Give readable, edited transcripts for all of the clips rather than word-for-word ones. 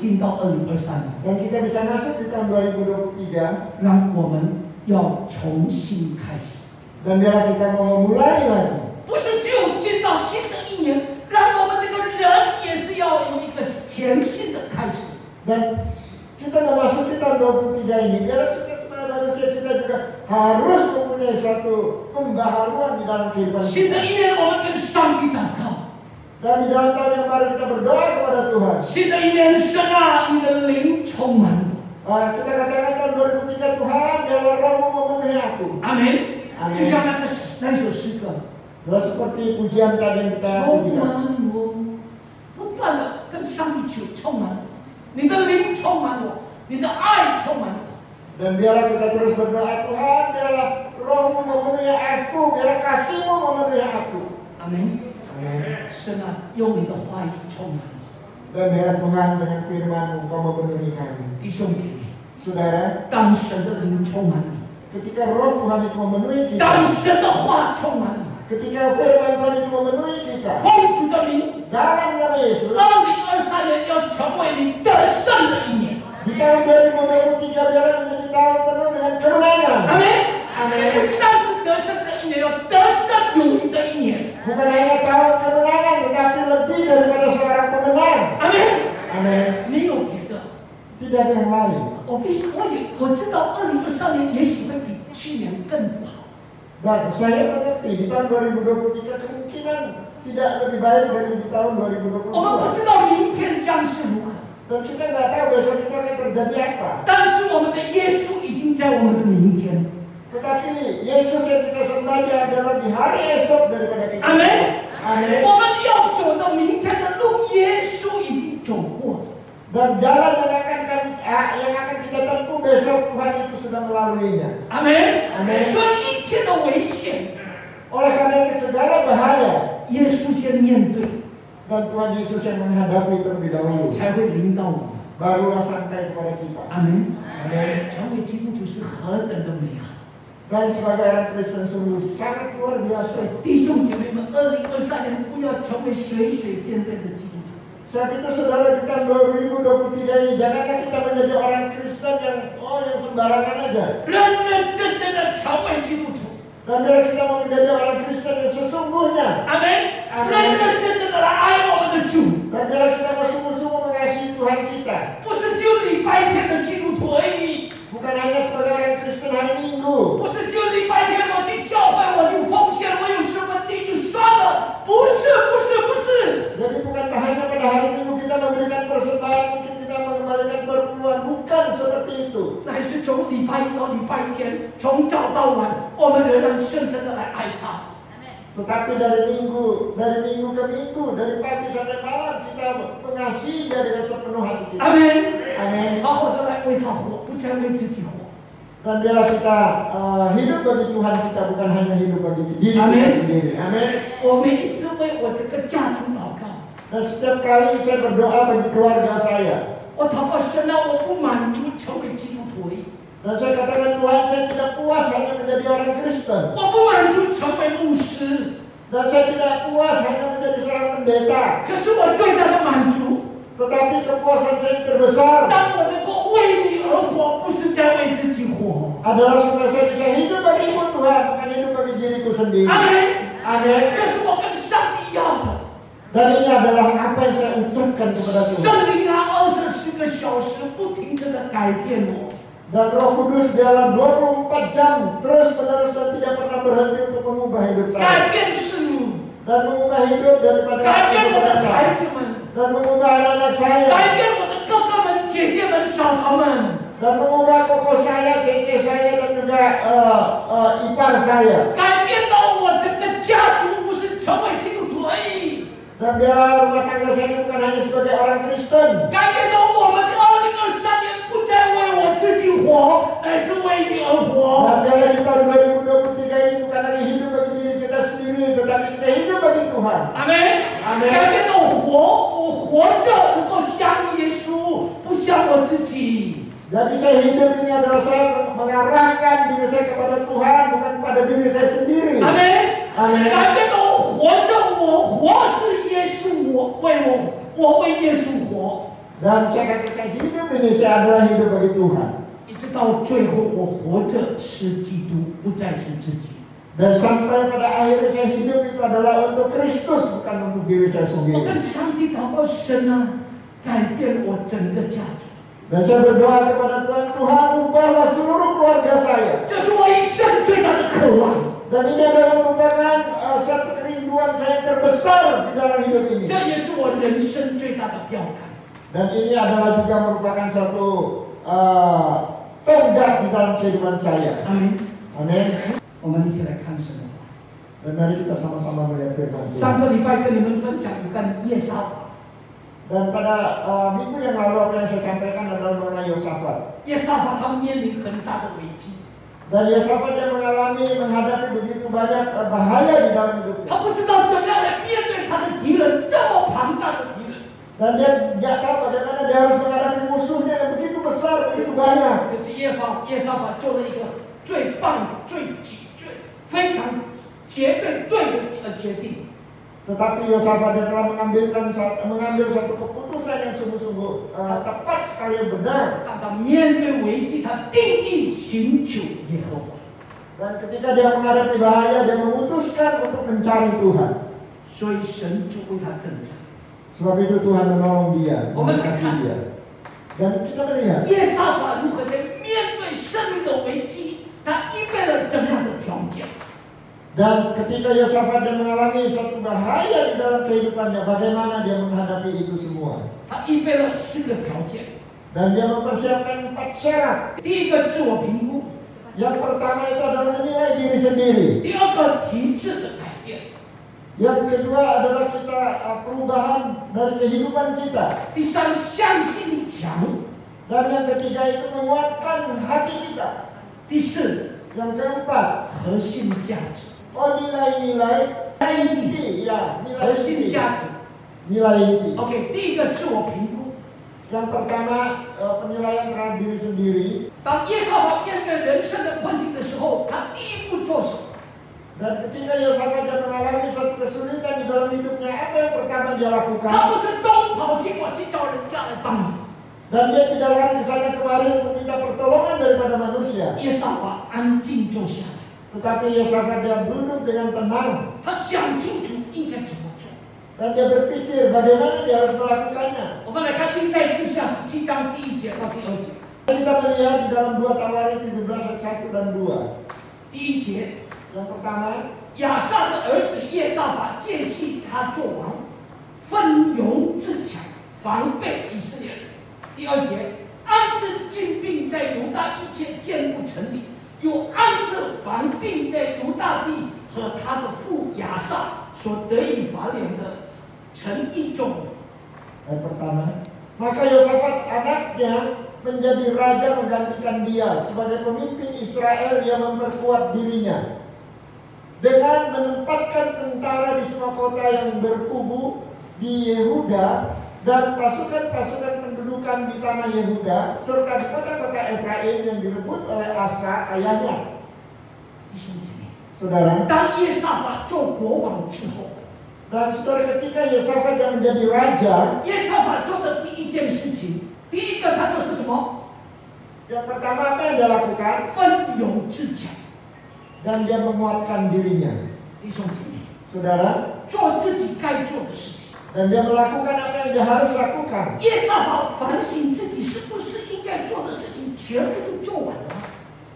进到2023年， Dan kita bisa masuk di tahun 2023. 让我们要重新开始。 Dan biarlah kita mau memulai lagi. 不是只有进到新的一年，让我们这个人也是要有一个全新的开始。 Dan kita memasuki tahun 23 ini, biarlah kita sebagai manusia kita juga harus mempunyai suatu pembaharuan di dalam kehidupan 新的 kita. 一年，我们跟上帝祷告。 Dan di dalam tahun yang baru kita berdoa kepada Tuhan. 新的一年，神啊，你的灵充满我。 Kita katakan tahun 2003, Tuhan, biarlah Roh-Mu memenuhi aku. 阿门。 Amin. 就像那首诗歌， Seperti pujian tadi yang kita 充 pujikan. 满我，不断的跟上帝求，充满我，你的灵充满我，你的爱充满我。 Dan biarlah kita terus berdoa, Tuhan, biarlah Roh-Mu memenuhi aku, biarlah kasih-Mu memenuhi aku. 阿门。 Amin. 神啊，用你的话语充满我。 Dan biarlah Tuhan dengan firman-Mu Kau memenuhi kami. 弟兄姐妹， Saudara, 当神的灵充满你， ketika Roh Tuhan itu memenuhi 当 kita, 神的话充满你， ketika firman Tuhan itu memenuhi kita, 奉主的名， dalam nama Yesus, 2023年要成为你得胜的一年。 di tahun 2023 biarlah menjadi tahun penuh dengan kemenangan. 阿门。 Amin. 不但是得胜的一年，要得胜有余的一年。 Bukan hanya tahun kemenangan, tetapi lebih daripada seorang pemenang. 阿门。 Amin. 没有别的。 Tidak ada yang lain. 我知道2023年也许会比去年更不好。 Dan saya mengerti di tahun 2023 kemungkinan tidak lebih baik dari di tahun 我们不 2022. 知道明天将是如何， Dan kita nggak tahu besok itu akan terjadi apa. 但是我们的耶稣已经在我们的明天。 Tetapi Yesus yang kita sembah Dia adalah di hari esok daripada kita. 阿门。 Amin. 我们要走到明天的路，耶稣已经走过了。 Dan jalan yang akan kita tempuh besok Tuhan itu sudah melaluinya. 阿门。 Amin. 所以一切的危险， Oleh karena itu segala bahaya 耶稣先面对， dan Tuhan Yesus yang menghadapi terlebih dahulu, 才会临到我们。 barulah sampai kepada kita. 阿门。 Amin. 成为基督徒是何等的美好！ Dan sebagai orang Kristen sungguh sangat luar biasa. 弟兄姐妹们，2023年不要成为随随便便的基督徒。 Saat itu saudara di tahun 2023 ini janganlah kita menjadi orang Kristen yang sembarangan aja. 认认真真的成为基督徒。 Dan biar kita mau menjadi orang Kristen yang sesungguhnya. 阿门。 Amin. 认认真真的来爱我们的主， Dan biar kita mau sungguh-sungguh mengasihi Tuhan kita. 不是就礼拜天的基督徒而已， Bukan hanya sebagai orang Kristen hari Minggu. 不是就礼拜天我去教会，我有奉献，我有什么金就算了，不是。 Jadi bukan hanya pada hari Minggu kita memberikan persembahan, mungkin kita mengembalikan perpuluhan. Bukan seperti itu. 乃是从礼拜一到礼拜天，从早到晚，我们仍然深深的来爱他。 Tetapi dari minggu ke minggu, dari pagi sampai malam kita mengasihi Dia dengan sepenuh hati kita. 阿门。 Amin. 好好的来为他活，不再为自己活。 Dan biarlah kita hidup bagi Tuhan kita, bukan hanya hidup bagi diri kita Amin. sendiri. Amin. 我每一次为我这个家族祷告， Dan setiap kali saya berdoa bagi keluarga saya, 我祷告神啊，我不满足成为基督徒而已， dan saya katakan Tuhan, saya tidak puas hanya menjadi orang Kristen, 我不满足成为牧师， dan saya tidak puas hanya menjadi seorang pendeta. 可是我最大的满足， Tetapi kepuasan saya yang terbesar 当我能够为你而活，不是在为自己活。 adalah setelah saya bisa hidup bagimu Tuhan, bukan hidup bagi diriku sendiri. 阿门。 Amin. 这是我跟上帝要的。 Dan ini adalah apa yang saya ucapkan kepada Tuhan. 圣灵啊，24个小时不停止的改变我。 Dan Roh Kudus dalam 24 jam terus menerus dan tidak pernah berhenti untuk mengubah hidup 改 saya. 变事物， Dan mengubah hidup daripada 改变我的 kepada 孩 saya. 子们， Dan mengubah anak-anak saya. 改变我的哥哥们、姐姐们、嫂嫂们， Dan mengubah koko saya, cece saya dan juga ipar saya. 改变到我整个家族不是成为基督徒而已， Dan biarlah rumah tangga saya bukan hanya sebagai orang Kristen. 改变到我们2023年不再为我自己活，而是为你而活。 Dan biarlah di tahun 2023 ini bukan lagi hidup bagi diri kita sendiri, tetapi kita hidup bagi Tuhan. 阿门。 Amin. 改变到我活着能够像耶稣，不像我自己。 Jadi saya hidup ini adalah saya mengarahkan diri saya kepada Tuhan, bukan kepada diri saya sendiri. 阿门。 Amin. 改变到我活着，我活是耶稣，我为耶稣活。Dan saya katakan hidup ini saya adalah hidup bagi Tuhan. 一直到最后，我活着是基督，不再是自己。 Dan sampai pada akhirnya saya hidup itu adalah untuk Kristus, bukan untuk diri saya 我 sendiri. 跟上帝祷告，神啊，改变我整个家族。 Dan saya berdoa kepada Tuhan, Tuhan ubahlah seluruh keluarga saya. 这是我一生最大的渴望。 Dan ini adalah merupakan satu kerinduan saya terbesar di dalam hidup ini. 这也是我人生最大的标杆。 Dan ini adalah juga merupakan satu tonggak di dalam kehidupan saya. 阿门。 Amin. 我们一起来看神的话。 Dan mari kita sama-sama melihat firman Tuhan. 上个礼拜跟你们分享有关耶沙法。 Dan pada minggu yang lalu apa yang saya sampaikan adalah mengenai Yosafat. 耶沙法他面临很大的危机， Dan Yosafat yang menghadapi begitu banyak bahaya di dalam hidupnya. 他不知道怎么样来面对他的敌人，这么庞大的敌人。 Dan dia tidak tahu bagaimana dia harus menghadapi musuhnya yang begitu besar, begitu banyak. 可是耶沙法做了一个最棒、非常绝对对的决定。 Tetapi Yosafat dia telah mengambil satu keputusan yang sungguh-sungguh tepat sekali yang benar. 当他面对危机，他定义寻求耶和华。 Dan ketika dia menghadapi bahaya, dia memutuskan untuk mencari Tuhan. 所以神就为他征战。 Sebab itu Tuhan menolong dia, memberkati dia. Dan kita melihat 耶沙法如何在面对生命的危机，他预备了怎么样的条件？ dan ketika Yosafat dia mengalami suatu bahaya di dalam kehidupannya, bagaimana dia menghadapi itu semua? 他预备了4个条件。 Dan dia mempersiapkan 4 syarat. 第一个自我评估， Yang pertama itu adalah menilai diri sendiri. 第二个体质的改变， Yang kedua adalah kita perubahan dari kehidupan kita. 第三向心力强， Dan yang ketiga itu menguatkan hati kita. 第四 Yang keempat, 核心价值， nilai-nilai inti, ya, 核 nilai 心 inti. 价值。 Nilai inti. OK， 第一个自我评估。 Yang pertama penilaian terhadap diri sendiri. 当耶沙法面对人生的困境的时候，他第一步做什么？ Dan ketika Yosafat dia mengalami suatu kesulitan di dalam hidupnya, apa yang pertama dia 他 lakukan? 不是东跑西跑去找人家来帮忙。 Dan dia tidak lari ke sana kemari untuk minta pertolongan daripada manusia. 耶沙法安静坐下来， Tetapi Yosafat dia duduk dengan tenang 他想清楚应该怎么做。 dan dia berpikir bagaimana dia harus melakukannya. 我们来看历代志下17章第1节到第2节。 Kita melihat di dalam 2 Tawarik 17 ayat 1 dan 2. 第1节， Yang pertama, 亚撒的儿子耶沙法借系他做王，奋勇自强，防备以色列人。第2节，安置军兵在犹大一切坚固城里，又安置防兵在犹大地和他的父亚撒所得以法莲的城邑中。 ayat pertama, maka Yosafat anaknya menjadi raja menggantikan dia sebagai pemimpin Israel yang memperkuat dirinya dengan menempatkan tentara di semua kota yang berkubu di Yehuda dan pasukan-pasukan pendudukan di tanah Yehuda serta di kota-kota Efraim yang direbut oleh Asa ayahnya. 弟兄姐妹， Saudara, 当耶沙法做国王之后， dan saudara ketika Yosafat yang menjadi raja, 耶沙法做的第一件事情，第一个他做是什么？ yang pertama apa yang dia lakukan? 奋勇自强。 Dan dia menguatkan dirinya. 弟兄姐妹， Saudara, 做自己该做的事情。 dan dia melakukan apa yang dia harus lakukan. 耶沙法反省自己是不是应该做的事情全部都做完了。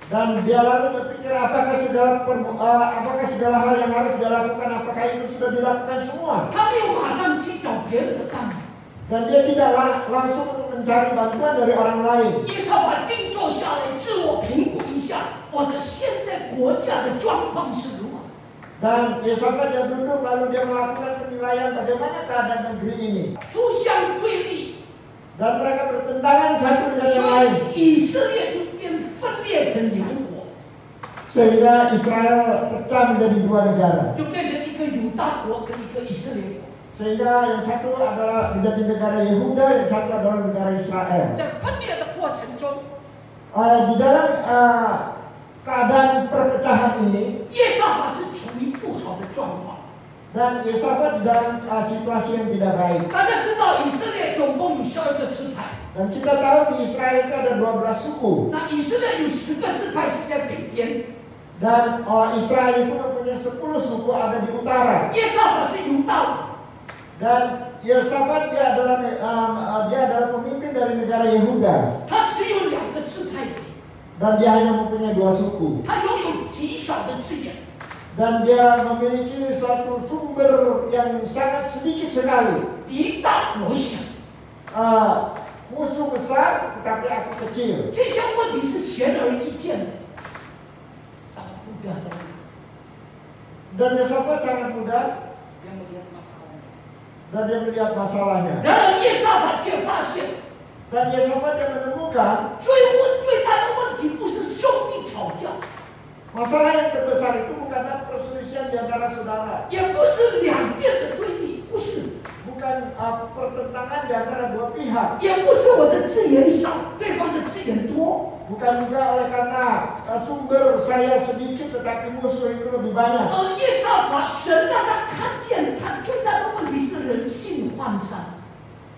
Dan dia lalu berpikir apakah segala hal yang harus dia lakukan, apakah itu sudah dilakukan semua. 他没有马上去找别人的帮忙。 Dan dia tidak langsung mencari bantuan dari orang lain. 耶沙法静坐下来，自我评估一下，我的现在国家的状况是如何。 Dan Yosafat dia duduk lalu dia melakukan penilaian bagaimana keadaan negeri ini. 互相对立， Dan mereka bertentangan satu dengan 所 yang lain. 以以色列就变分裂成2国， Sehingga Israel pecah menjadi 2 negara. 就变成一个犹大国跟一个以色列国。 Sehingga yang satu adalah menjadi negara Yehuda, yang satu adalah negara Israel. 在分裂的过程中， Di dalam keadaan perpecahan ini, 耶沙法是处于不好的状况。Dan Yosafat di dalam situasi yang tidak baik. 大家知道以色列总共有12个支派， Dan kita tahu di Israel itu ada 12 suku. 那以色列有10个支派是在北边， Dan Israel itu mempunyai 10 suku ada di utara. 耶沙法是犹大王， Dan Yosafat dia adalah pemimpin dari negara Yehuda. 他只有2个支派， Dan dia hanya mempunyai 2 suku. 他拥有极少的资源， Dan dia memiliki suatu sumber yang sangat sedikit sekali. 敌大我小。 Musuh besar tetapi aku kecil. 这些问题是显而易见的，sangat mudah的。 Dan Yosafat sangat mudah yang melihat masalahnya. dan dia melihat masalahnya. 然而耶沙法却发现， Dan Yosafat dia menemukan 最大的问题不是兄弟吵架， masalah yang terbesar itu bukanlah perselisihan di antara saudara, 也不是两边的对立，不是， bukan pertentangan di antara dua pihak, 也不是我的资源少，对方的资源多， bukan juga oleh karena sumber saya sedikit tetapi musuh itu lebih banyak. 而耶沙法神让他看见，他最大的问题是人性涣散。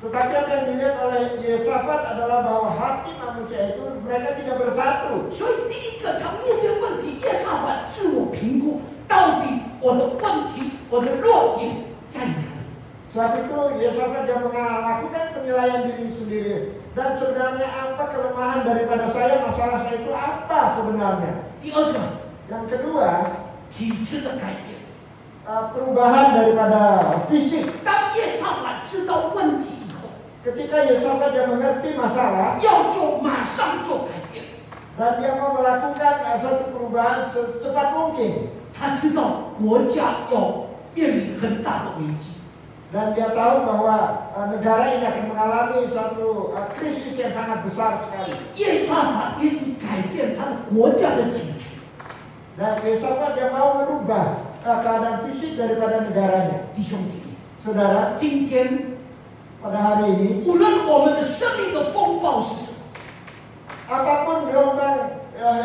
Tetapi apa yang dilihat oleh Yosafat adalah bahwa hati manusia itu mereka tidak bersatu. 所以第一个，他面对问题，耶沙法自我评估，到底我的问题，我的弱点在哪里？ Sebab itu Yosafat dia melakukan penilaian diri sendiri. Dan sebenarnya apa kelemahan daripada saya, masalah saya itu apa sebenarnya? 第二个， Yang kedua, 体制的改变。 perubahan daripada fisik. 当耶沙法知道问题以后， Ketika Yosafat dia mengerti masalah 要马上做改变。 dan dia mau melakukan satu perubahan secepat mungkin. 他知道国家要面临很大的危机， Dan dia tahu bahwa negara ini akan mengalami suatu krisis yang sangat besar sekali. 耶沙法愿意改变他的国家的体制。 Dan Yosafat dia mau merubah keadaan fisik daripada negaranya. 弟兄姐妹， Saudara, 今天 pada hari ini 无论我们的生命的风暴是什么， apapun gelombang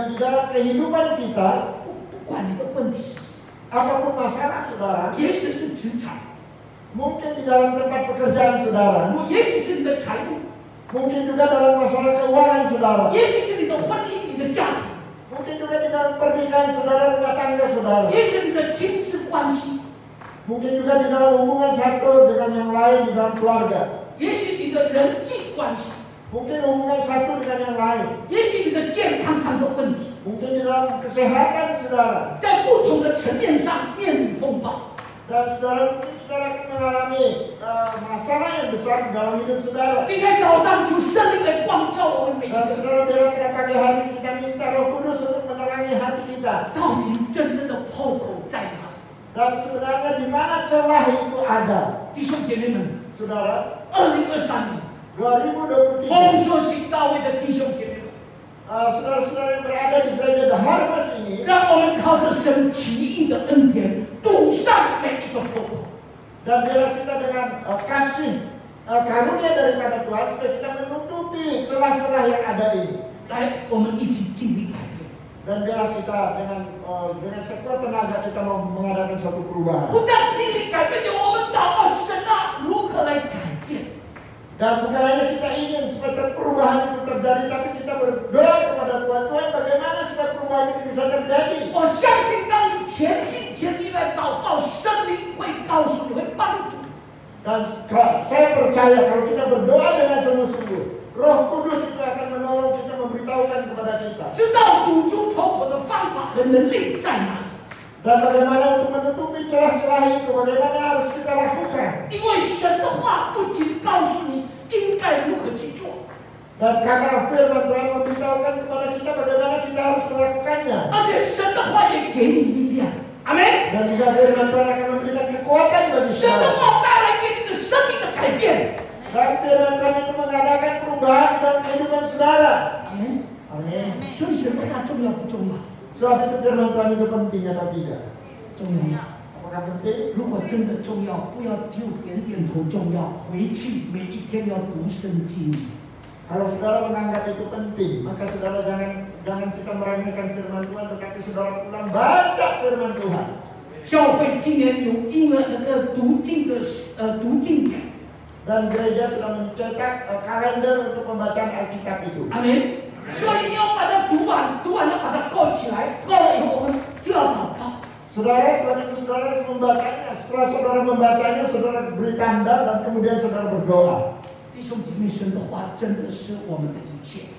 di dalam kehidupan kita, 不管你的问题是什么， apapun masalah saudara, 也许是职场， mungkin di dalam tempat pekerjaan saudara, 也许是你的财务， mungkin juga dalam masalah keuangan saudara, 也许是你的婚姻、你的家庭， mungkin juga di dalam pernikahan saudara, rumah tangga saudara, 也许你的亲子关系， mungkin juga di dalam hubungan satu dengan yang lain di dalam keluarga, 也许你的人际关系， mungkin hubungan satu dengan yang lain, 也许你的健康上的问题， mungkin di dalam kesehatan saudara, 在不同的层面上面临风暴。 dan saudara mungkin saudara akan mengalami masalah yang besar di dalam hidup saudara. 今天早上主圣灵来光照我们每一 Dan 个， saudara biar pada pagi hari kita minta Roh Kudus untuk menerangi hati kita. 到底真正的破口在哪里？ Dan sebenarnya di mana celah itu ada, 弟兄姐妹们， saudara? 2023年， 2023, 丰收型大卫的弟兄姐妹们， saudara-saudara yang berada di gereja The Harvest ini, 让我们靠着神奇异的恩典，堵上每一个破口。 dan biarlah kita dengan kasih karunia daripada Tuhan supaya kita menutupi celah-celah yang ada ini. 来，我们一起尽力改变， Dan biarlah kita dengan sekuat tenaga kita mau mengadakan suatu perubahan. 不但尽力改变，我们祷告神啊，如何来改变？ Dan bukan hanya kita ingin supaya perubahan itu terjadi, tapi kita berdoa kepada Tuhan, Tuhan bagaimana supaya perubahan itu bisa terjadi. 我相信，当你全心全意来祷告，神灵会告诉你，会帮助你。 Dan saya percaya kalau kita berdoa dengan sungguh-sungguh, Roh Kudus itu akan menolong kita, memberitahukan kepada kita. 知道堵住破口的方法和能力在哪里。 Dan bagaimana untuk menutupi celah-celah itu, bagaimana harus kita lakukan. 因为神的话不仅告诉你应该如何去做， Dan karena firman Tuhan memberitahukan kepada kita bagaimana kita harus melakukannya. 而且神的话也给你力量。阿门。 Dan juga firman Tuhan akan memberikan kekuatan bagi 神的 kita. 话带来给你的生命的改变。 Dan firman Tuhan itu mengadakan perubahan dalam kehidupan saudara. 阿门。 Amin. 所以神对他重要不重要？ Sebab itu firman Tuhan itu penting atau tidak? 重要。 Apakah penting? 如果真的重要，不要只有点点头重要，回去每一天要读圣经。 Kalau saudara menganggap itu penting, maka saudara jangan kita meremehkan firman Tuhan, tetapi saudara pulang baca firman Tuhan. 教会今年有印了那个读经的读经表。 Dan gereja sudah mencetak kalender untuk pembacaan Alkitab itu. 阿门。所以你要把它读完，读完了把它扣起来，扣了以后我们就要祷告。 Saudara, setelah itu saudara harus membacanya. Setelah saudara membacanya, saudara beri tanda dan kemudian saudara berdoa. 弟兄姐妹，神的话真的是我们的一切。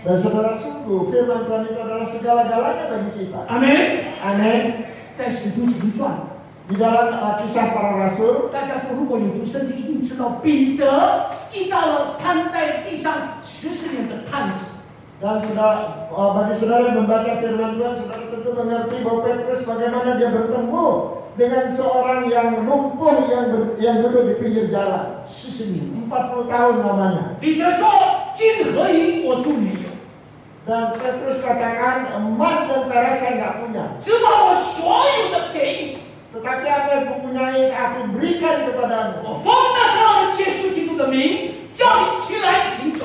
Dan saudara sungguh firman Tuhan itu adalah segala-galanya bagi kita. 阿门。 Amin. 在使徒行传。 Di dalam kisah para rasul, 大家如果有读圣经，一定知道彼得遇到了瘫在地上14年的探子。 dan sudah bagi saudara yang membaca firman Tuhan, saudara tentu mengerti bahwa Petrus bagaimana dia bertemu dengan seorang yang lumpuh yang duduk di pinggir jalan. 40年。 40 tahun namanya. 彼得说：“金和银我都没有， Dan Petrus katakan, emas dan perak saya nggak punya. 只把我所有的给你。 Tetapi apa yang kupunyai aku berikan kepadamu. 我奉那上耶稣基督的名，叫你起来行走。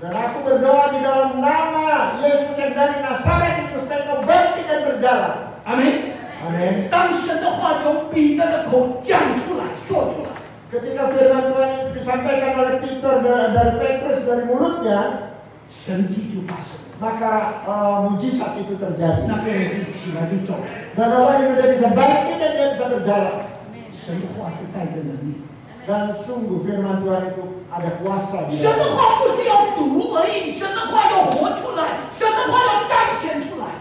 Dan aku berdoa di dalam nama Yesus yang dari Nazaret itu supaya kau bangkit dan berjalan. 阿门。 Amin. 当神的话从彼得的口讲出来、说出来， Ketika firman Tuhan itu disampaikan oleh Peter dari Petrus dari mulutnya, 神迹就发生了。 maka mujizat itu terjadi. 那个人就起来就走了。 Dan orang itu dia bisa bangkit dan dia bisa berjalan. 神的话是带着能力。 Dan sungguh firman Tuhan itu ada kuasa di 神的 dalamnya. 话不是要读而已，神的话要活出来，神的话要彰显出来。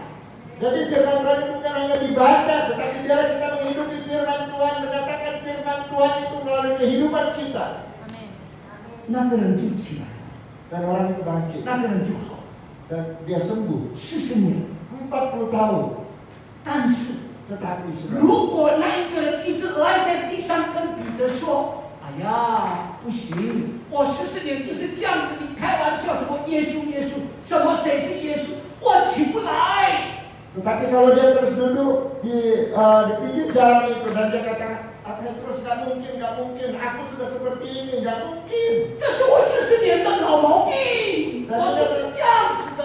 Jadi firman Tuhan itu bukan hanya dibaca, tetapi biarlah kita menghidupi firman Tuhan, menyatakan firman Tuhan itu melalui kehidupan kita. 那个人就起来了， Dan orang itu bangkit 那个人就好了。 dan dia sembuh 40年， 40 tahun. 但是 Tetapi sudah 如果那一个人一直赖在地上跟彼得说：“哎呀，不行，我14年就是这样子，你开玩笑什么耶稣耶稣，什么谁是耶稣，我起不来。” Tetapi kalau dia terus duduk di pinggir jalan itu dan dia katakan, terus nggak mungkin, aku sudah seperti ini, nggak mungkin. 这是我40年的老毛病，我是这样子的。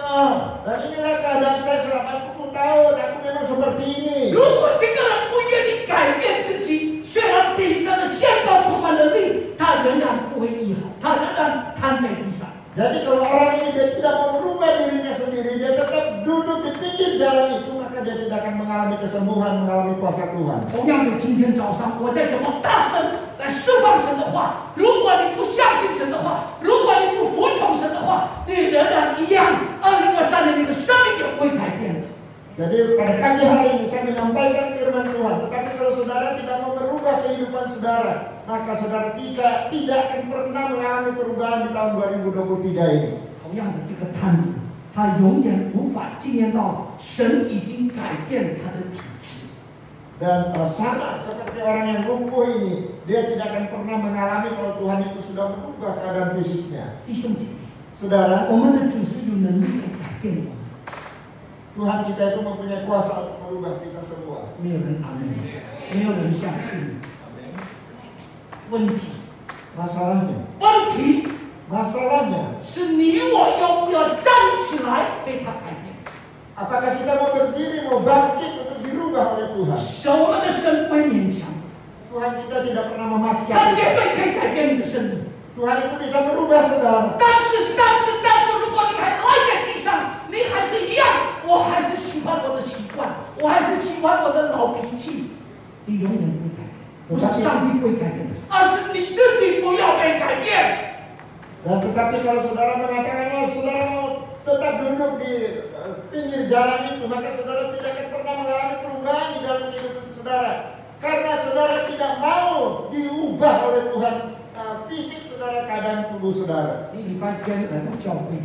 Dan inilah keadaan saya selama 40 tahun, aku memang seperti ini. 如果这个人不愿意改变自己，虽然彼得的宣告充满能力，他仍然不会医好，他仍然瘫在地上。 Jadi kalau orang ini dia tidak mau merubah dirinya sendiri, dia tetap duduk di pinggir jalan itu, maka dia tidak akan mengalami kesembuhan, mengalami kuasa Tuhan. 同样的，今天早上我在怎么大声来释放神的话？如果你不相信神的话，如果你不服从神的话，你仍然一样。2023年你的生命也不会改变的。 Jadi pada pagi hari ini saya menyampaikan firman Tuhan. Tetapi kalau saudara tidak mau merubah kehidupan saudara, maka saudara tidak akan pernah mengalami perubahan di tahun 2023 ini. 同样的，这个摊子，他永远无法纪念到神已经改变他的体质。 Dan sama seperti orang yang lumpuh ini, dia tidak akan pernah mengalami kalau Tuhan itu sudah merubah keadaan fisiknya. 弟兄姐妹， Saudara, 我们的主是有能力来改变我们。 Tuhan kita itu mempunyai kuasa untuk merubah kita semua. 没有人阿门，没有人相信。问题， Masalahnya 是你我要不要站起来被他改变？ apakah kita mau berdiri, mau bangkit untuk dirubah oleh Tuhan? 我们的神不会勉强， Tuhan kita tidak pernah memaksa 他 kita. 绝对可以改变你的生命。 Tuhan itu bisa merubah saudara. 但是，如果你还赖在地上，你还是一样，我还是喜欢我的习惯，我还是喜欢我的老脾气，你永远不会改变。不是上帝不会改变，而是你自己不要被改变。 Dan tetapi kalau saudara mengatakan, saudara mau tetap duduk di pinggir jalan itu, maka saudara tidak akan pernah mengalami perubahan di dalam kehidupan saudara. Karena saudara tidak mau diubah oleh Tuhan fisik saudara, keadaan tubuh saudara. 你礼拜天来到教会，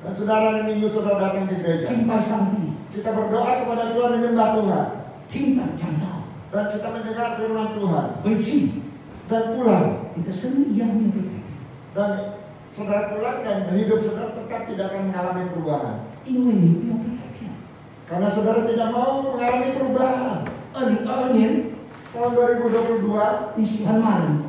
Dan saudara hari Minggu saudara datang di gereja. 敬拜上帝， Kita berdoa kepada Tuhan, menyembah Tuhan. 听讲讲道， Dan kita mendengar firman Tuhan. 回去， Dan pulang. 你的生命一样没有被改变， Dan saudara pulang dan hidup saudara tetap tidak akan mengalami perubahan. 因为你不要被改变。 Karena saudara tidak mau mengalami perubahan. 2022年， Tahun 2022, 你喜欢骂人，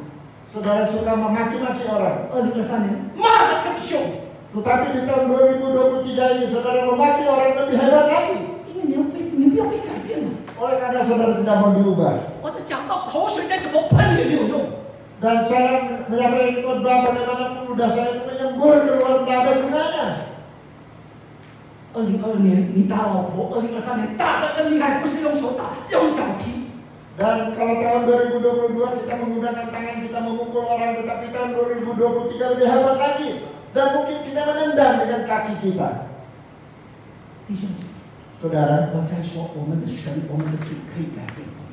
saudara suka memaki-maki orang. 2023年骂得更凶， Tetapi di tahun 2023 ini saudara memaki orang lebih hebat lagi. 因为你不要被改变了。Oleh karena saudara tidak mau diubah. 我的讲到口水再怎么喷也没有用。 Dan saya menyampaikan khotbah bagaimana ludah saya itu menyembur keluar, tidak ada gunanya. 2022年你打老婆，2023年打得更厉害，不是用手打，用脚踢。 Dan kalau tahun 2022 kita menggunakan tangan kita memukul orang, tetapi tahun 2023 lebih hebat lagi. Dan mungkin kita menendang dengan kaki kita. 弟兄姐妹， Saudara, 我在说我们的神，我们的主可以改变我们。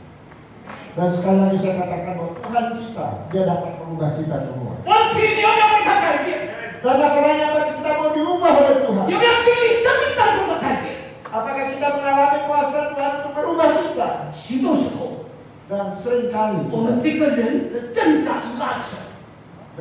dan sekali lagi saya katakan bahwa Tuhan kita, Dia dapat mengubah kita semua. 问题你要不要被他改变？ Dan masalahnya apa? Kita mau diubah oleh Tuhan. 有没有经历生命当中的改变？ Apakah kita mengalami kuasa Tuhan untuk merubah kita? 许多时候， Dan seringkali, 我们这个人的挣扎拉扯，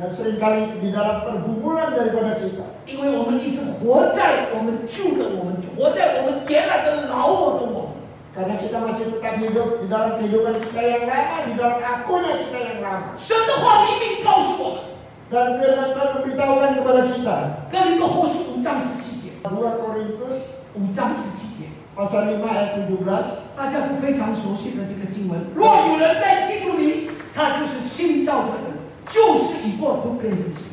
dan seringkali di dalam pergumulan daripada kita. 因为我们一直活在我们旧的我们，活在我们原来的老我的我们。 Karena kita masih tetap hidup di dalam kehidupan kita yang lama, di dalam akunnya kita yang lama. 神的话明明告诉我们， Dan firman Tuhan memberitahukan kepada kita. 哥林多后书5章17节， 2 Korintus 5章17节， pasal 5 ayat 17. 大家都非常熟悉的这个经文。若有人在基督里，他就是新造的人，旧事已过，都变成新。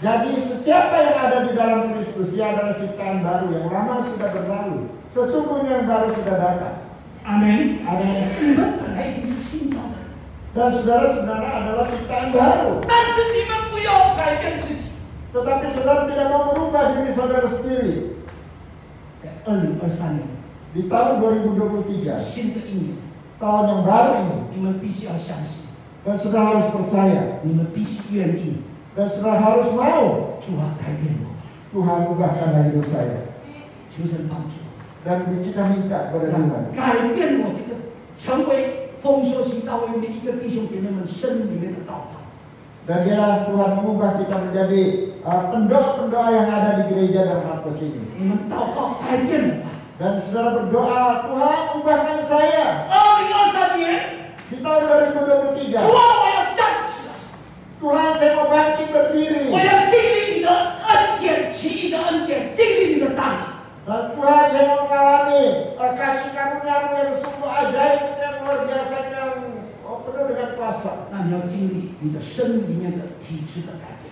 Jadi siapa yang ada di dalam Kristus, dia adalah ciptaan baru, yang lama sudah berlalu, sesungguhnya yang baru sudah datang. 阿门。 Amin. 你们本来已经是新造的人， Dan saudara-saudara adalah ciptaan baru. 但是你们不要改变自己。 Tetapi saudara tidak mau merubah diri saudara sendiri. 在2023年， Di tahun 2023, 新的一年， tahun yang baru ini, 你们必须要相信， dan saudara harus percaya, 你们必须愿意， dan saudara harus mau 主啊改变我， Tuhan ubahkanlah hidup saya. 求神帮助我。 Dan kita minta kepada Tuhan. 改变我这个，成为丰收行大卫每一个弟兄姐妹们生命里面的祷告。 Dan biarlah Tuhan mengubah kita menjadi pendoa-pendoa yang ada di gereja dan Harvest ini. 你们祷告改变我吧。 Dan saudara berdoa, Tuhan ubahkan saya. 2023年， Di tahun 2023, 主啊，我要站起来， Tuhan saya mau bangkit berdiri. 我要经历你的恩典，奇异的恩典，经历你的大能。 Dan Tuhan saya mau mengalami kasih karunia-Mu yang sungguh ajaib, yang luar biasa, yang penuh dengan kuasa. 那你要经历你的生命里面的体质的改变。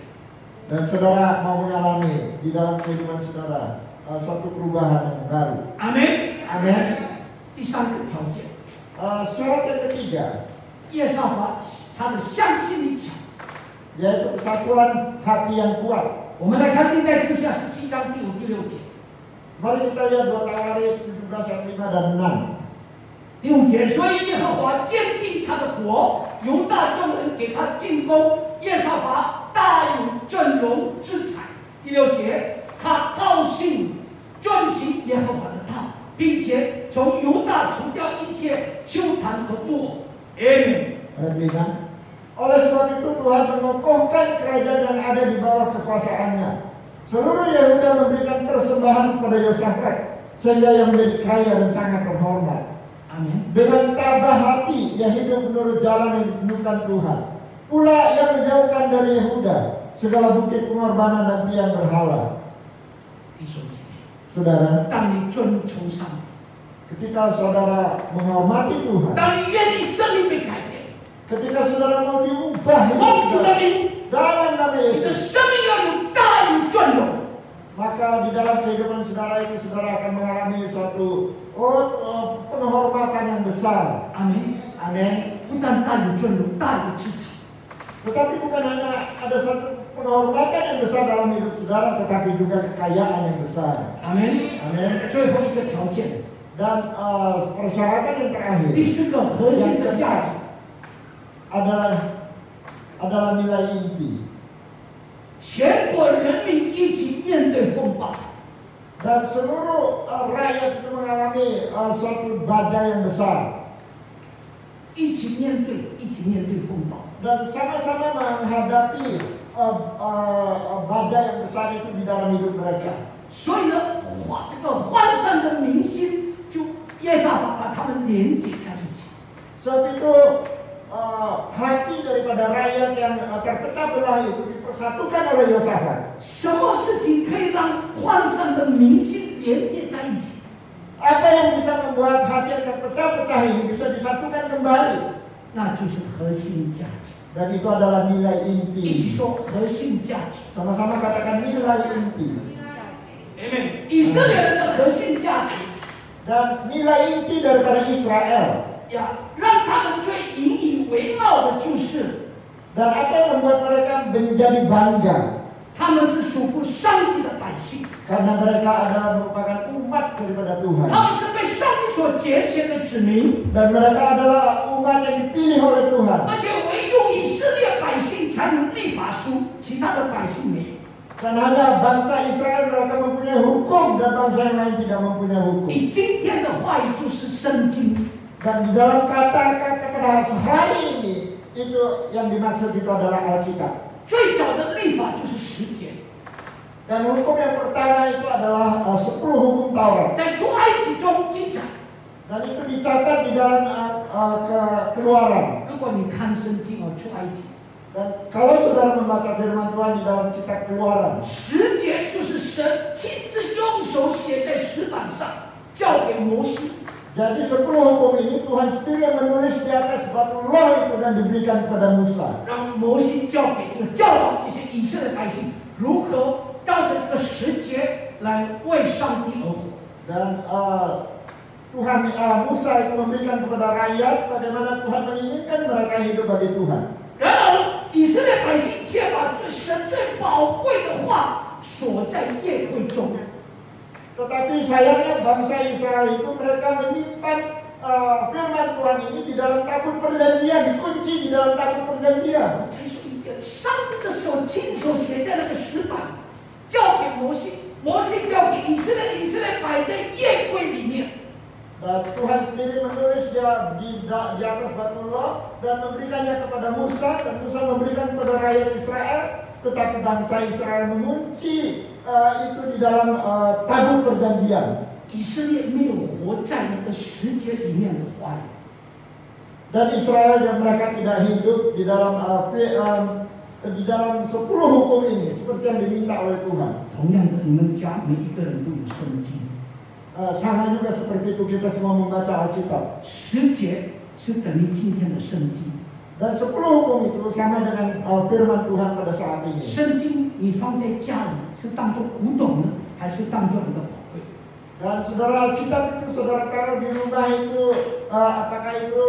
Dan saudara mau mengalami di dalam kehidupan saudara suatu perubahan yang baru. 阿门。 Amin. 第三个条件， Syarat yang ketiga, 耶沙法他的向心力强。 yaitu kesatuan hati yang kuat. 我们来看历代志下17章第5、第6节。 Mari kita lihat 2 Tawarik 17 ayat 5 dan 6. 第5节，所以耶和华坚定他的国，犹大众人给他进攻，耶沙法大有尊荣之财。第6节，他高兴遵行耶和华的道，并且从犹大除掉一切丘坛和木偶。Amen。 Ayat 5. Oleh sebab itu Tuhan mengokohkan kerajaan yang ada di bawah kekuasaannya. Seluruh Yehuda memberikan persembahan kepada Yosafat, sehingga ia menjadi kaya dan sangat terhormat. Amin. Dengan tabah hati ia hidup menurut jalan yang ditentukan Tuhan. Pula ia menjauhkan dari Yehuda segala bukit pengorbanan dan tiang berhala. 弟兄姐妹， Saudara, 当你尊崇上帝， ketika saudara menghormati Tuhan, 当你愿意生命被改变， ketika saudara mau diubah 奉主的 hidup 名， dalam nama 你的 Yesus, 生命要有大有尊荣。 maka di dalam kehidupan saudara itu saudara akan mengalami suatu penghormatan yang besar. 阿门。 Amin. 不但大有尊荣，大有资产。 Tetapi bukan hanya ada satu penghormatan yang besar dalam hidup saudara, tetapi juga kekayaan yang besar. 阿门。 Amin. 最后一个条件， Dan persyaratan yang terakhir 第4个核心的价值， adalah nilai inti. 全国人民一起面对风暴。 Dan seluruh rakyat itu mengalami suatu badai yang besar. 一起面对风暴。 Dan sama-sama menghadapi badai yang besar itu di dalam hidup mereka. 所以呢，这个欢善的民心，就耶沙法把他们连接在一起。 Sebab itu hati daripada rakyat yang terpecah belah itu dipersatukan oleh Yosafat. 什么事情可以让欢善的民心连接在一起？ Apa yang bisa membuat hati yang terpecah-pecah ini bisa disatukan kembali? 那就是核心价值。 Dan itu adalah nilai 一起 inti. 说核心价值。 Sama-sama katakan nilai inti. Amen。以色列人的核心价值， Dan nilai inti daripada Israel. 呀，让他们最引以为傲的就是， Dan apa yang membuat mereka menjadi bangga? 他们是属乎上帝的百姓， Karena mereka adalah merupakan umat daripada Tuhan. 他们是被上帝所拣选的子民， Dan mereka adalah umat yang dipilih oleh Tuhan. 而且唯有以色列百姓才有律法书，其他的百姓没有。 Dan hanya bangsa Israel mereka mempunyai hukum dan bangsa yang lain tidak mempunyai hukum. 你今天的话语就是圣经， Dan di dalam kata-kata pada hari ini itu yang dimaksud itu adalah Alkitab. 最早的律法就是十节， Dan hukum yang pertama itu adalah 10 hukum Taurat. 在出埃及中记载。 Dan itu dicatat di dalam Keluaran. 如果你看圣经出埃及， Dan kalau saudara membaca firman Tuhan di dalam kitab Keluaran, 十节就是神亲自用手写在石板上，交给摩西。 jadi 10 hukum ini Tuhan sendiri yang menulis di atas batu loh itu dan diberikan kepada Musa. 让摩西教导这些以色列百姓如何照着这个十节来为上帝而活。 Dan Tuhan Musa itu memberikan kepada rakyat bagaimana Tuhan menginginkan mereka hidup bagi Tuhan. 然而，以色列百姓却把神最宝贵的话锁在宴会中。 Tetapi sayangnya bangsa Israel itu mereka menyimpan firman Tuhan ini di dalam tabut perjanjian, dikunci di dalam tabut perjanjian. 再说一遍，上帝的手亲手写在那个石板，交给摩西，摩西交给以色列，以色列摆在宴柜里面。 Dan Tuhan sendiri menulis dia di atas batu loh dan memberikannya kepada Musa dan Musa memberikan kepada rakyat Israel, tetapi bangsa Israel mengunci itu di dalam tabut perjanjian. 以色列没有活在那个十节里面的话语。 Dan Israel dan mereka tidak hidup di dalam 10 hukum ini seperti yang diminta oleh Tuhan. 同样的，你们家每一个人都有圣经。 Sama juga seperti itu kita semua membaca Alkitab. 十节是等于今天的圣经。 Dan 10 hukum itu sama dengan firman Tuhan pada saat ini. 圣经你放在家里是当作古董呢，还是当作你的宝贵？ Dan saudara Alkitab itu saudara taruh di rumah itu apakah itu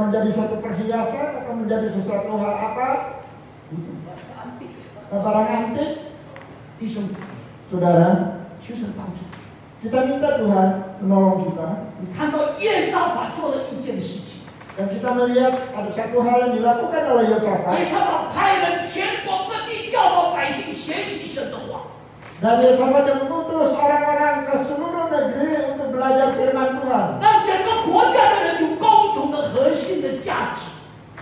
menjadi suatu perhiasan atau menjadi sesuatu hal apa? Barang antik. 弟兄姊妹， Saudara, 求神帮助。 kita minta Tuhan menolong kita. 你看到耶沙法做了一件事情， Dan kita melihat ada satu hal yang dilakukan oleh 耶 Yosafat. 沙法派人全国各地教导百姓学习神的话。 Dan Yosafat yang mengutus orang-orang ke seluruh negeri untuk belajar firman Tuhan. 让整个国家的人有共同的核心的价值。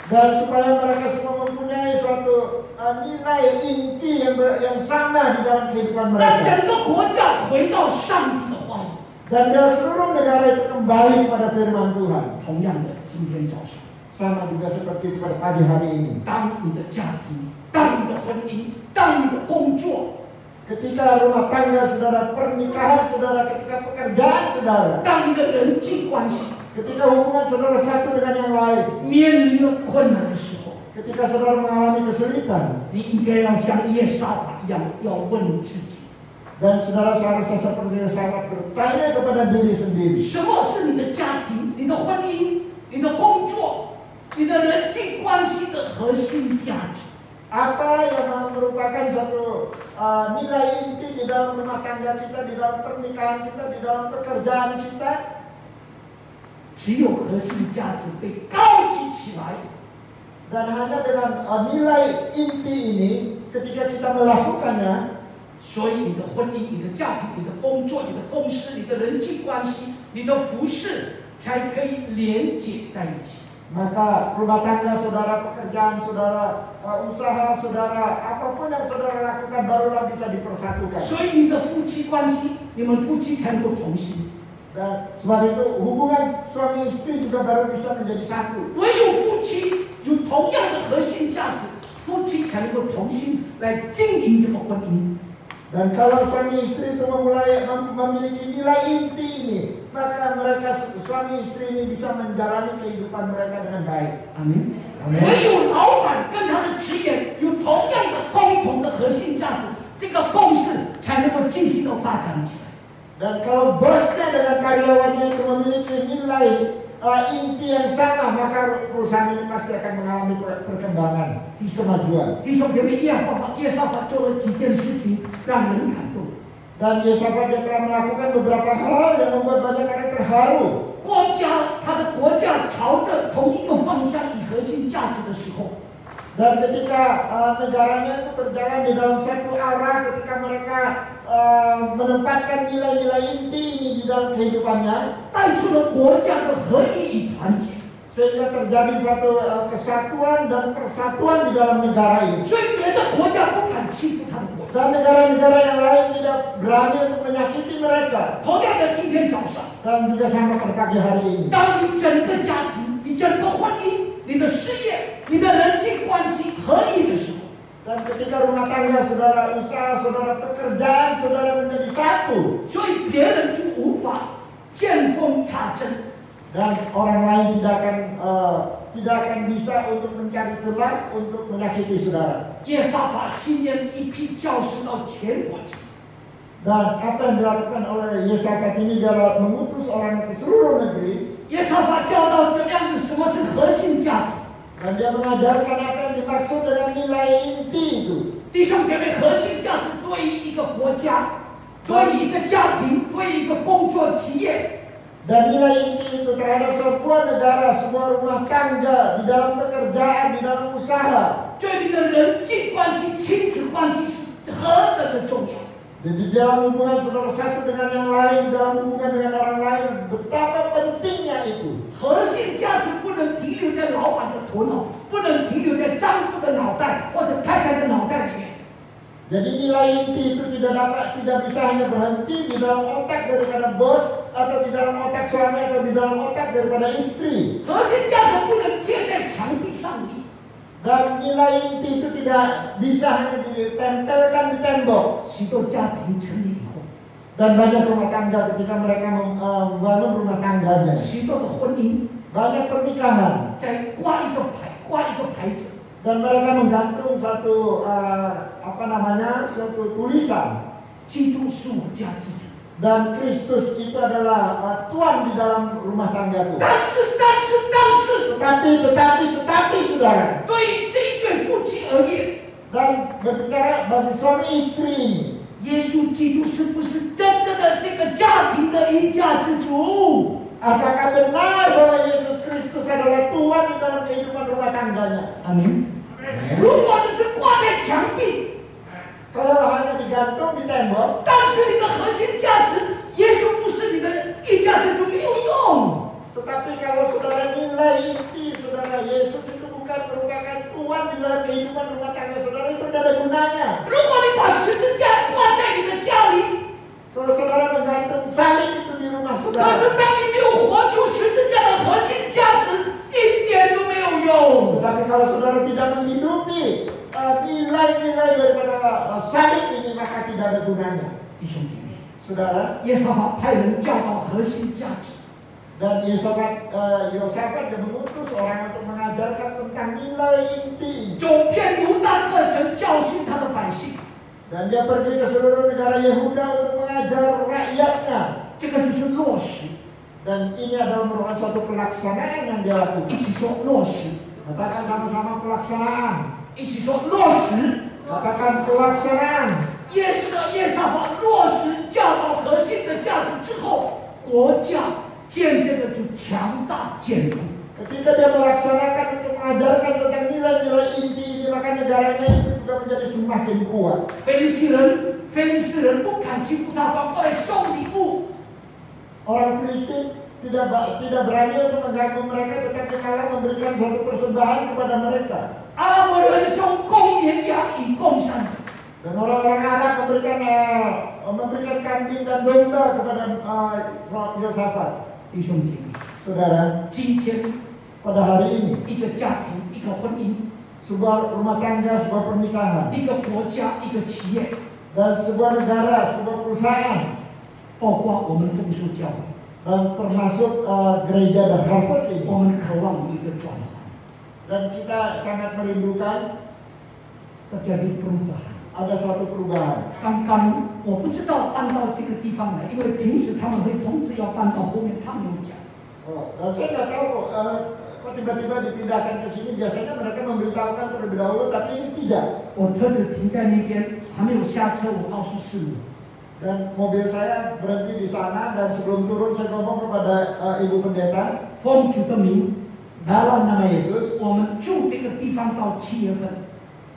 Dan supaya mereka semua mempunyai suatu nilai inti yang sama di dalam kehidupan 让 mereka. 整个国家回到上帝的话语。 Dan dalam seluruh negara itu kembali kepada firman Tuhan. 同样的，今天早上， Sama juga seperti pada pagi hari ini. 当你的家庭，当你的婚姻，当你的工作， Ketika rumah tangga saudara, pernikahan saudara, ketika pekerjaan saudara, 当你的人际关系 ketika hubungan saudara satu dengan yang lain, 面临了困难的时候， ketika saudara mengalami kesulitan, 你应该要像耶沙法一样，要问自己： dan saudara seharusnya seperti Yosafat bertanya kepada diri sendiri, 什么是你的家庭、你的婚姻、你的工作、你的人际关系的核心价值？ apa yang merupakan satu nilai inti di dalam rumah tangga kita, di dalam pernikahan kita, di dalam pekerjaan kita. 只有核心价值被高举起来， Dan hanya dengan nilai inti ini, ketika kita melakukannya, 所以你的婚姻、你的家庭、你的工作、你的公司、你的人际关系、你的服饰才可以连结在一起。 maka rumah tangga saudara, pekerjaan saudara, usaha saudara, apapun yang saudara lakukan barulah bisa dipersatukan. 所以你的夫妻关系，你们夫妻才能够同心。 Dan sebab itu hubungan suami istri juga baru bisa menjadi satu. 唯有夫妻有同样的核心价值，夫妻才能够同心来经营这个婚姻。 Dan kalau suami istri itu memiliki nilai inti ini, maka mereka suami istri ini bisa menjalani kehidupan mereka dengan baik. Amin. Amin. 唯有老板跟他的职员有同样的共同的核心价值，这个共识才能够继续的发展起来。 Dan kalau bosnya dengan karyawannya itu memiliki nilai inti yang sama, maka perusahaan ini pasti akan mengalami perkembangan, kemajuan. 弟兄姐妹，耶沙法做了几件事情让人感动。 Dan Yosafat dia telah melakukan beberapa hal yang membuat banyak orang terharu. 他的国家朝着同一个方向以核心价值的时候， Dan ketika negaranya itu berjalan di dalam satu arah, ketika mereka menempatkan nilai-nilai inti ini di dalam kehidupannya, 带出了国家的合一与团结。 sehingga terjadi satu kesatuan dan persatuan di dalam negara ini. 所以别的国家不敢欺负他的国家。 Dan negara-negara yang lain tidak berani untuk menyakiti mereka. 同样的，今天早上， Dan juga sama pada pagi hari ini. 当你整个家庭、你整个婚姻、你的事业、你的人际关系合一的时候， Dan ketika rumah tangga saudara, usaha saudara, pekerjaan saudara menjadi satu, 所以别人就无法见缝插针。 dan orang lain tidak akan bisa untuk mencari celah untuk menyakiti saudara. 耶沙法新年一批教训到全国去。 Dan apa yang dilakukan oleh Yosafat ini adalah mengutus orang ke seluruh negeri. 耶沙法教导怎么样子，什么是核心价值？ Dan dia mengajarkan apa yang dimaksud dengan nilai inti itu. 弟兄姐妹，核心价值对于一个国家、对于一个家庭、对于一个工作企业， Dan nilai inti itu terhadap sebuah negara, sebuah rumah tangga, di dalam pekerjaan, di dalam usaha. 对你的人际关系、亲子关系是何等的重要。 Jadi di dalam hubungan saudara satu dengan yang lain, di dalam hubungan dengan orang lain, betapa pentingnya itu. 核心价值不能停留在老板的头脑，不能停留在丈夫的脑袋或者太太的脑袋里面。 Jadi nilai inti itu tidak bisa hanya berhenti di dalam otak daripada bos, atau di dalam otak suami, atau di dalam otak daripada istri. 核心价值不能贴在墙壁上面。 Dan nilai inti itu tidak bisa hanya ditempelkan di tembok. 许多家庭成立以后， Dan banyak rumah tangga ketika mereka membangun rumah tangganya, 许多的婚姻 banyak pernikahan, 在挂一个牌子， dan mereka menggantung satu suatu tulisan. 基督是我家之主。 Dan Kristus itu adalah Tuhan di dalam rumah tangga itu. 但是， Tetapi saudara, 对于这一对夫妻而言， dan berbicara bagi suami istri ini, 耶稣基督是不是真正的这个家庭的一家之主？ apakah benar bahwa Yesus Kristus adalah Tuhan di dalam kehidupan rumah tangganya? 阿门。如果只是挂在墙壁， Kalau hanya digantung di tembok, 但是你的核心价值，耶稣不是你的一家之主，没有用。 tetapi kalau saudara nilai inti saudara, Yesus itu bukan merupakan Tuhan di dalam kehidupan rumah tangga saudara, itu tidak ada gunanya. 如果你把十字架挂在你的家里， Kalau saudara menggantung salib itu di rumah 可 saudara, 是当你没有活出十字架的核心价值，一点都没有用。 tetapi kalau saudara tidak menghidupi nilai-nilai daripada salib ini, maka tidak ada gunanya. 弟兄姐妹， Saudara, 耶和华派人教导核心价值， dan Yosafat dia mengutus orang untuk mengajarkan tentang nilai inti. 走遍犹大各城，教训他的百姓。 Dan dia pergi ke seluruh negara Yehuda untuk mengajar rakyatnya. 这个就是落实， Dan ini adalah merupakan suatu pelaksanaan yang dia 一 lakukan. 起说落实， Katakan sama-sama pelaksanaan. 一起说落实。 Katakan pelaksanaan. 耶沙法落实教导核心的价值之后，国家渐渐的就强大坚固。 Ketika dia melaksanakan untuk mengajarkan tentang nilai-nilai inti ini, maka negaranya itu juga menjadi semakin kuat. 非利士人不敢欺负他，反过来送礼物。 Orang Filistin tidak berani untuk mengganggu mereka, tetapi malah memberikan satu persembahan kepada mereka. 阿拉伯人送公绵羊以供上帝。 Dan orang-orang Arab memberikan kambing dan domba kepada Yosafat. 弟兄姐妹， Saudara, 今天 pada hari ini 一个家庭、一个婚姻、 sebuah rumah tangga, sebuah pernikahan, 一个国家、一个企业， dan sebuah negara, sebuah perusahaan, 包括我们丰收教会， dan termasuk gereja dan Harvest ini. 我们渴望一个转换， Dan kita sangat merindukan terjadi perubahan。 ada suatu perubahan. 刚刚我不知道搬到这个地方来，因为平时他们会通知要搬到后面，他没有讲。 Dan saya nggak tahu kok tiba-tiba dipindahkan ke sini. Biasanya mereka memberitahukan terlebih dahulu, tapi ini tidak. 我车子停在那边，还没有下车，我告诉师母， Dan mobil saya berhenti di sana dan sebelum turun saya ngomong kepada ibu pendeta, 奉主的名， dalam nama Yesus, 我们住这个地方到7月份，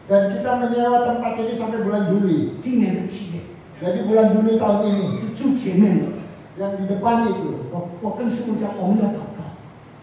dan kita menyewa tempat ini sampai bulan Juli. 今年的7月 Jadi bulan Juli tahun ini 是住前面的。 yang di depan itu. 我跟师母讲，我们要祷告。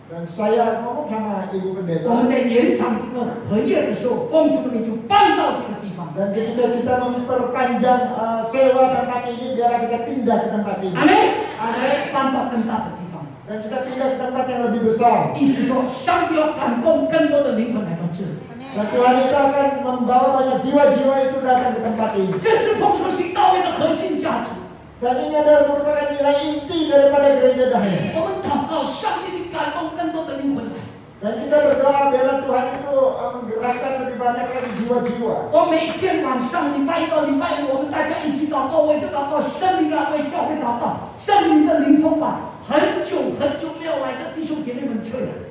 Dan saya ngomong sama ibu 我们 pendeta, 在延长这个合约的时候，奉主的名就搬到这个地方。 dan ketika kita memperpanjang sewa tempat ini, biar kita pindah ke tempat ini. 阿门， Amin. 搬到更大的地方。 Dan kita pindah ke tempat yang lebih besar. 意思说，上帝要感动更多的灵魂来到这里。 Dan Tuhan itu akan membawa banyak jiwa-jiwa itu datang ke tempat ini. 这是丰收新道会的核心价值。 Dan ini adalah merupakan nilai inti daripada gereja dahulu. 我们祷告，上帝你感动更多的灵魂来。 Dan kita berdoa biarlah Tuhan itu menggerakkan lebih banyak lagi jiwa-jiwa. 我每天晚上礼拜1到礼拜5，我们大家一起祷告，为这祷告，圣灵啊，为教会祷告，圣灵的灵风把很久没有来的弟兄姐妹们吹来。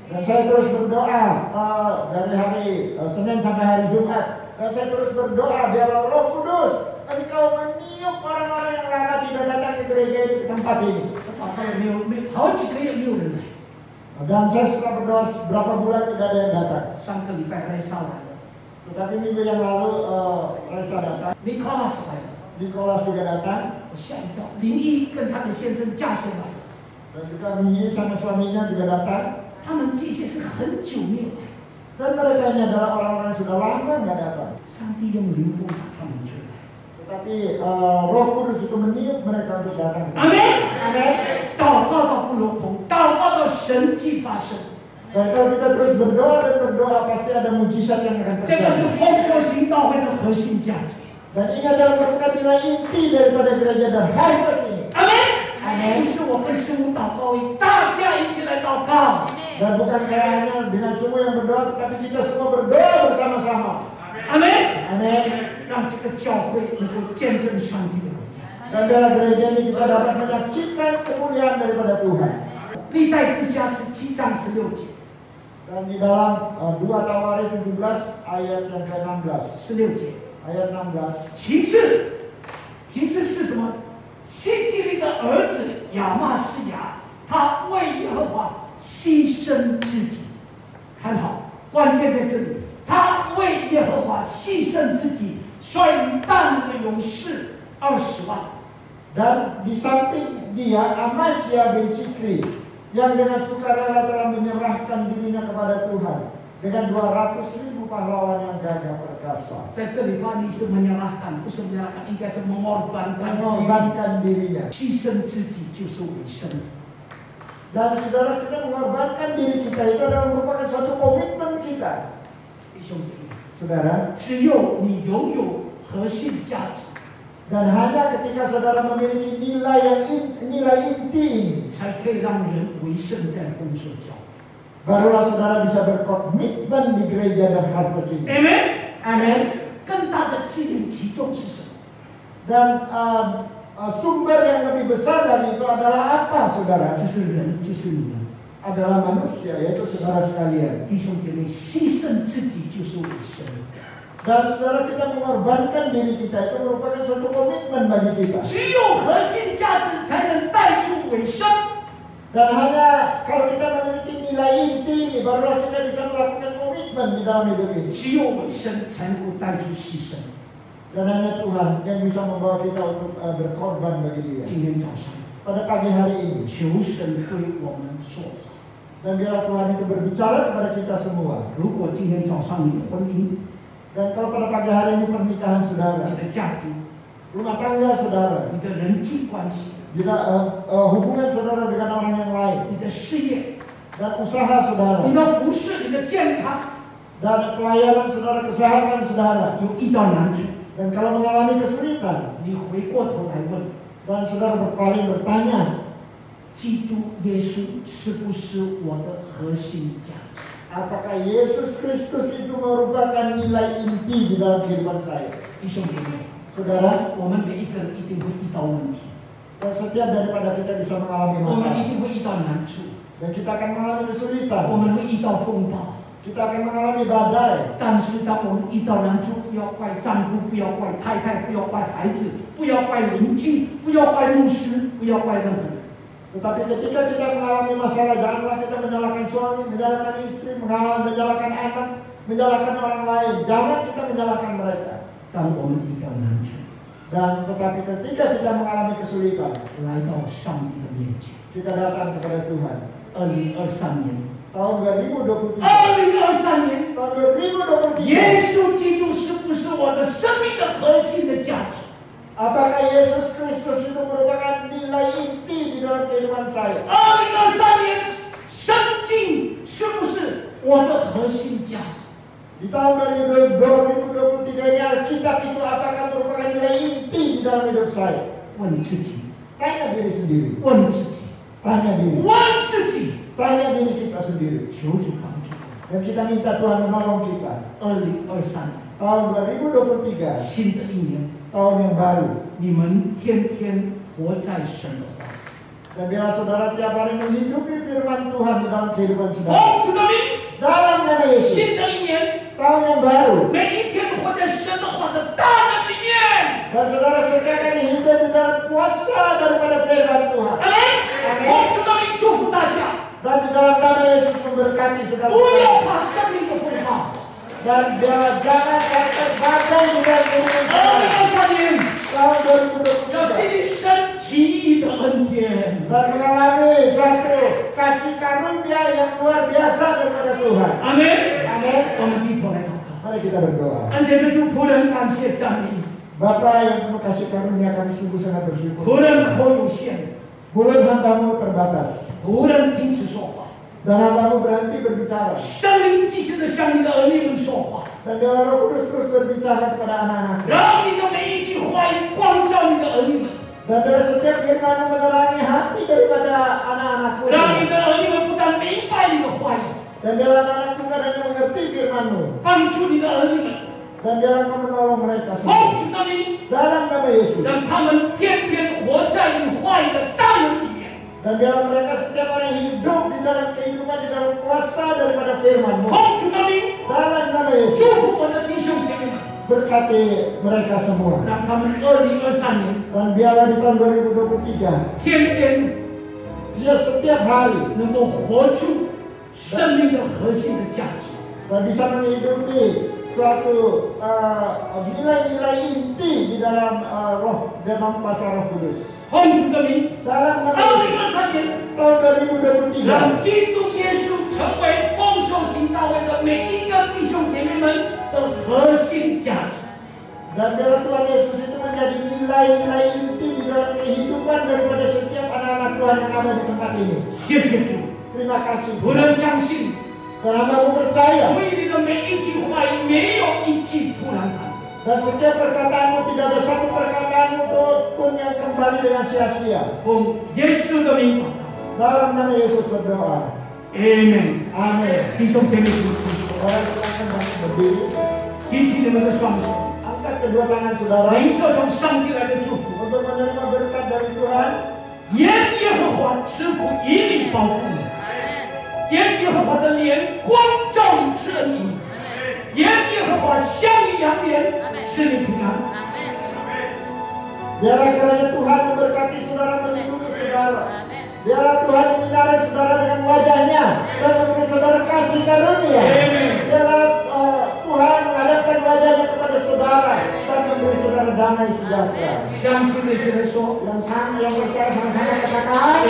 Dan saya terus berdoa dari hari Senin sampai hari Jumat. Dan saya terus berdoa biarlah Roh Kudus Engkau meniup orang-orang yang lama tidak datang ke gereja ini, ke tempat ini. 祷告也没有，好几个月没有人来。 Dan saya setelah berdoa berapa bulan tidak ada yang datang. 上个礼拜来上来了， Tetapi minggu yang lalu Reza datang, 尼科拉斯来了， Nicholas juga datang, 我吓一跳。林毅跟他的先生驾先来了， dan juga Minggi sama suaminya juga datang. 他们这些是很久没有来， Dan mereka ini adalah orang-orang yang sudah lama nggak datang. 上帝用灵风把他们吹来。 Tetapi Roh Kudus itu meniup mereka untuk datang. 阿门。 Amin. 祷告到不落空，祷告到神迹发生。 Dan kalau kita terus berdoa dan berdoa pasti ada mujizat yang akan 这个 terjadi. 是丰收行道会的核心价值。 Dan ini adalah merupakan nilai inti daripada gereja dan Harvest ini. 阿门。 Amin. 不是我跟师母祷告，大家一起来祷告。 Dan bukan saya hanya dengan semua yang berdoa, tapi kita semua berdoa bersama-sama. 阿门。 Amin. 让这个教会能够见证上帝的荣耀。 Dan dalam gereja ini kita dapat menyaksikan kemuliaan daripada Tuhan. 历代志下17章16节， Dan di dalam 2 Tawarik 17 ayat yang ke-16. 16节。 Ayat 16. 其次是什么？希基利的儿子亚玛斯雅，他为耶和华牺牲自己。看好，关键在这里，他为耶和华牺牲自己，率领大能的勇士20万。 Dan di samping dia Amasya bin Sikri yang dengan sukarela telah menyerahkan dirinya kepada Tuhan dengan 200.000 pahlawan yang gagah perkasa. 在这里翻译是menyerahkan，不是menyerahkan，应该是mengorbankan dirinya. 牺牲自己就是委身。 Dan saudara, kita mengorbankan diri kita itu adalah merupakan suatu komitmen kita. 弟兄姐妹， Saudara, 只有你拥有核心价值， dan hanya ketika saudara memiliki nilai inti ini, 才可以让人为圣在丰收教。 barulah saudara bisa berkomitmen di gereja dan Harvest ini. Amen。 Amin. 更大的资源集中是什么？ Dan sumber yang lebih besar dari itu adalah apa, saudara? 就是人，就是你们。 Adalah manusia, yaitu saudara sekalian. 弟兄姐妹，牺牲自己就是委身。 Dan saudara, kita mengorbankan diri kita itu merupakan suatu komitmen bagi kita. 只有核心价值才能带出委身。 Dan hanya kalau kita memiliki nilai inti ini, barulah kita bisa melakukan komitmen di dalam hidup ini. 只有委身才能够带出牺牲。 Dan hanya Tuhan yang bisa membawa kita untuk berkorban bagi Dia. 今天早上， Pada pagi hari ini, 求神对我们说话。 dan biarlah Tuhan itu berbicara kepada kita semua. 如果今天早上你的婚姻、 Dan kalau pada pagi hari ini pernikahan 你 saudara, 的家庭、 rumah tangga saudara, 你的人际关系、 hubungan saudara dengan orang yang lain, 你的事业、 dan usaha saudara, 你的服饰、你的健康， dan pelayanan saudara, kesehatan saudara, 有遇到难处， dan kalau mengalami kesulitan, 你回过头来问， dan saudara berpaling bertanya, 基督耶稣是不是我的核心价值？ Apakah Yesus Kristus itu merupakan nilai inti di dalam kehidupan saya? 弟兄姐妹， Saudara, 我们每一个人一定会遇到问题， dan setiap daripada kita bisa mengalami 我们 masalah. 一定会遇到难处， Dan kita akan mengalami 我 kesulitan. 们会遇到风暴。 Kita akan mengalami badai. 但是当我们遇到难处，不要怪丈夫，不要怪太太，不要怪孩子，不要怪邻居，不要怪牧师，不要怪任何人。 Tetapi ketika kita mengalami masalah, janganlah kita menyalahkan suami, menyalahkan istri, menyalahkan anak, menyalahkan orang lain. Jangan kita menyalahkan mereka. 当我们遇到难处， Dan tetapi ketika kita mengalami kesulitan, 来到上帝的面前。 kita datang kepada Tuhan. 2023年， Tahun 2023, 2023年， tahun 耶 2023, 稣基督是不是我的生命的核心的价值？ apakah Yesus Kristus itu merupakan nilai inti di dalam kehidupan saya? 2023年，圣经是不是我的核心价值？ Di tahun 2023 ini Alkitab itu apakah merupakan nilai inti di dalam hidup saya? 问自己， Tanya diri sendiri. 问自己， Tanya diri. 问自己， Tanya diri kita sendiri. 求主帮助。 Dan kita minta Tuhan menolong kita. 2023年， Tahun 2023, 新的一年， tahun yang baru. 你们天天活在神的话。 Dan biarlah saudara tiap hari menghidupi firman Tuhan di dalam kehidupan saudara. 奉主的名， Dalam nama Yesus, 新的一年， tahun yang baru. 每一天活在神的话的大能里面。 Dan saudara setiap hari hidup di dalam kuasa daripada firman Tuhan. 阿门。奉主的名祝福大家， Dan di dalam nama Yesus memberkati 不 saudara. 要怕生命的风暴。 Dan biarlah jangan sampai badai di dalam kehidupan saudara. 2023年 Tahun 要 2023. 经历神奇异的恩典。 Dan mengalami suatu kasih karunia yang luar biasa daripada Tuhan. 阿门。 Amin. 我们低头来祷告。 Mari kita berdoa. 恩典的主，仆人感谢赞美你。 Bapa yang penuh kasih karunia, kami sungguh sangat bersyukur. 仆人口有限， Mulut hambamu terbatas. 仆人停止说话。 Dan hambamu berhenti berbicara. 圣灵继续的向你的儿女们说话， Dan biarlah Roh Kudus terus berbicara kepada anak-anakmu. 让你的每一句话语光照你的儿女们， Dan biarlah setiap firman-Mu menerangi hati daripada anak-anakmu. 让你的儿女们不但明白你的话语， Dan biarlah anak-anakmu bukan hanya mengerti firman-Mu. 帮助你的儿女们。 Dan biarlah Engkau menolong mereka 奉 semua. 主的名， Dalam nama Yesus. 让他们天天活在你话语的大能里面。 Dan biarlah mereka setiap hari hidup di dalam kehidupan, di dalam kuasa daripada firman-Mu. 奉主的名， Dalam nama 祝 Yesus. 福我的弟兄姐妹们， Berkati mereka semua. 让他们2023年 Dan biarlah di tahun 2023, 天天 dia setiap hari 能够活出生命的核心的价值。 dan bisa menghidupi suatu nilai-nilai inti di dalam dalam kuasa Roh Kudus. 奉主的名， Dalam nama Yesus, 2023年。 tahun 2023, 让基督耶稣成为丰收行到位的每一个弟兄姐妹们的核心价值。 dan biarlah Tuhan Yesus itu menjadi nilai-nilai inti di dalam kehidupan daripada setiap anak-anak Tuhan yang ada di tempat ini. 谢谢主， Terima kasih. 我能相信， Dan hamba-Mu percaya 所以你的每一句话语没有一句突然感。 dan setiap perkataan-Mu tidak ada satu perkataan-Mu pun yang kembali dengan sia-sia. 奉耶稣的名祷告 Dalam nama Yesus berdoa. ，Amen。 Amin. 弟兄姐妹们， Orang silakan berdiri. 举起你们的双手， Angkat kedua tangan saudara 领受从上帝来的祝福。 untuk menerima berkat dari Tuhan. 愿耶和华赐福以你保护你，愿耶和华的脸光照你赐恩你，愿耶和华向你扬脸赐你平安。 Biarlah kiranya Tuhan memberkati saudara, melindungi saudara. Biarlah Tuhan menyinari saudara dengan wajahnya dan memberi saudara kasih karunia. Biarlah Tuhan menghadapkan wajahnya kepada saudara dan memberi saudara damai sejahtera. 相信那些人说， Yang percaya sama-sama katakan.